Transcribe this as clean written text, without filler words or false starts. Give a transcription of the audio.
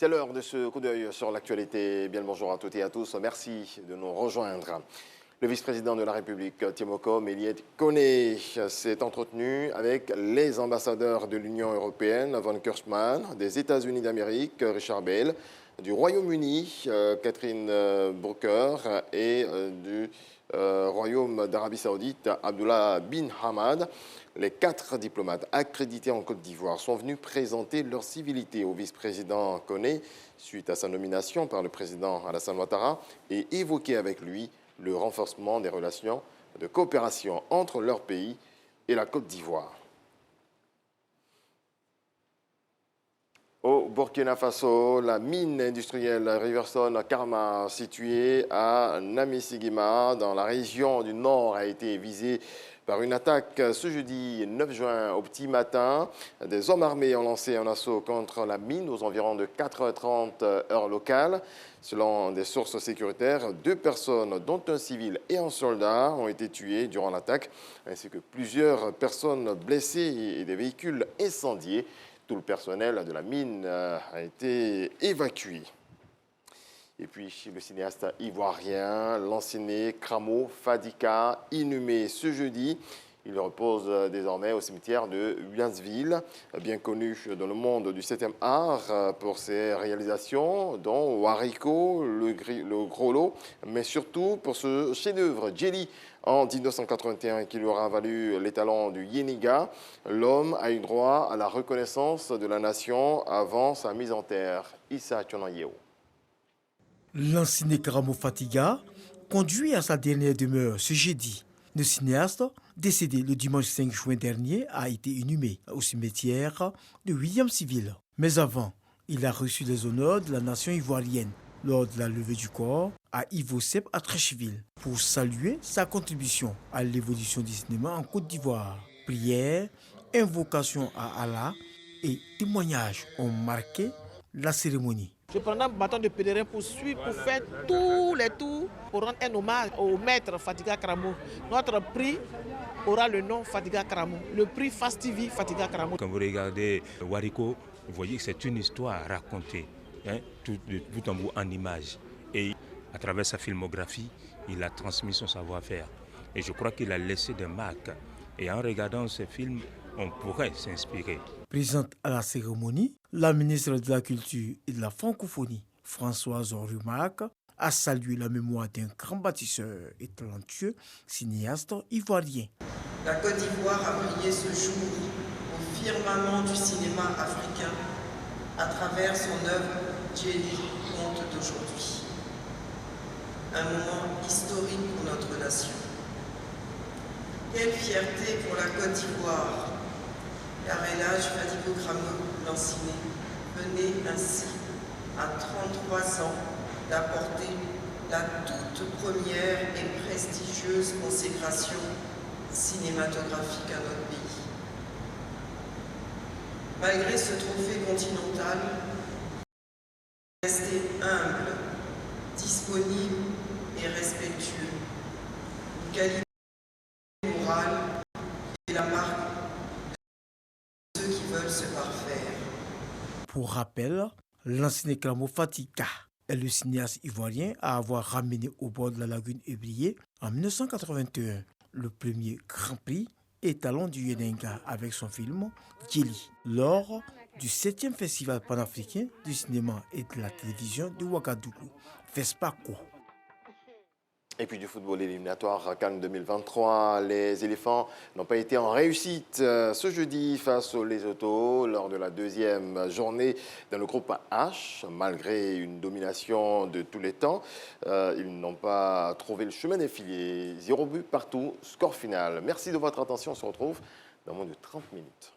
C'est l'heure de ce coup d'œil sur l'actualité. Bien le bonjour à toutes et à tous. Merci de nous rejoindre. Le vice-président de la République, Timoko Méliès Koné, s'est entretenu avec les ambassadeurs de l'Union européenne, Von Kirchmann, des États-Unis d'Amérique, Richard Bale, du Royaume-Uni, Catherine Brooker, et du Royaume d'Arabie Saoudite, Abdullah bin Hamad. Les 4 diplomates accrédités en Côte d'Ivoire sont venus présenter leur civilité au vice-président Koné suite à sa nomination par le président Alassane Ouattara et évoquer avec lui le renforcement des relations de coopération entre leur pays et la Côte d'Ivoire. Au Burkina Faso, la mine industrielle Riverstone Karma, située à Namisigima, dans la région du Nord, a été visée par une attaque ce jeudi 9 juin au petit matin. Des hommes armés ont lancé un assaut contre la mine aux environs de 4h30 heure locale. Selon des sources sécuritaires, 2 personnes, dont un civil et un soldat, ont été tuées durant l'attaque, ainsi que plusieurs personnes blessées et des véhicules incendiés. Tout le personnel de la mine a été évacué. Et puis, le cinéaste ivoirien, Lanciné Cramo Fadika, inhumé ce jeudi. Il repose désormais au cimetière de Huansville, bien connu dans le monde du 7e art pour ses réalisations, dont Wariko, le Gros Lot, mais surtout pour ce chef-d'œuvre, Djeli, en 1981, qui lui aura valu l'étalon du Yéniga. L'homme a eu droit à la reconnaissance de la nation avant sa mise en terre. Issa Tchonayeo. Lanciné Karamo Fatiga conduit à sa dernière demeure ce jeudi. Le cinéaste, décédé le dimanche 5 juin dernier, a été inhumé au cimetière de Williamsville. Mais avant, il a reçu les honneurs de la nation ivoirienne lors de la levée du corps à Ivo-Sep à Treichville pour saluer sa contribution à l'évolution du cinéma en Côte d'Ivoire. Prières, invocations à Allah et témoignages ont marqué la cérémonie. Je prendrai un bâton de pèlerin pour suivre, pour faire tous les tours, pour rendre un hommage au maître Fadiga Karamo. Notre prix aura le nom Fadiga Karamo, le prix Fastivi Fadiga Karamo. Quand vous regardez Wariko, vous voyez que c'est une histoire racontée, tout de bout en bout en images. Et à travers sa filmographie, il a transmis son savoir-faire. Et je crois qu'il a laissé des marques. Et en regardant ce film, on pourrait s'inspirer. Présente à la cérémonie, la ministre de la Culture et de la Francophonie, Françoise Rumac, a salué la mémoire d'un grand bâtisseur et talentueux cinéaste ivoirien. La Côte d'Ivoire a brillé ce jour au firmament du cinéma africain à travers son œuvre Djeli, conte d'aujourd'hui. Un moment historique pour notre nation. Quelle fierté pour la Côte d'Ivoire, car Elhadj Fadiko Cramo Lanciné venait ainsi, à 33 ans, d'apporter la toute première et prestigieuse consécration cinématographique à notre pays. Malgré ce trophée continental, resté humble, disponible et respectueux. Une qualité morale et la marque de ceux qui veulent se parfaire. Pour rappel, Lanciné Karamo Fatiga est le cinéaste ivoirien à avoir ramené au bord de la lagune Ébrié en 1981 le premier Grand Prix étalon du Yéninga avec son film Djeli lors du 7e Festival panafricain du cinéma et de la télévision de Ouagadougou, FESPACO. Et puis du football éliminatoire CAN 2023, les éléphants n'ont pas été en réussite ce jeudi face aux Lesotho lors de la 2e journée dans le groupe H. Malgré une domination de tous les temps, ils n'ont pas trouvé le chemin des filets. 0 but partout, score final. Merci de votre attention, on se retrouve dans moins de 30 minutes.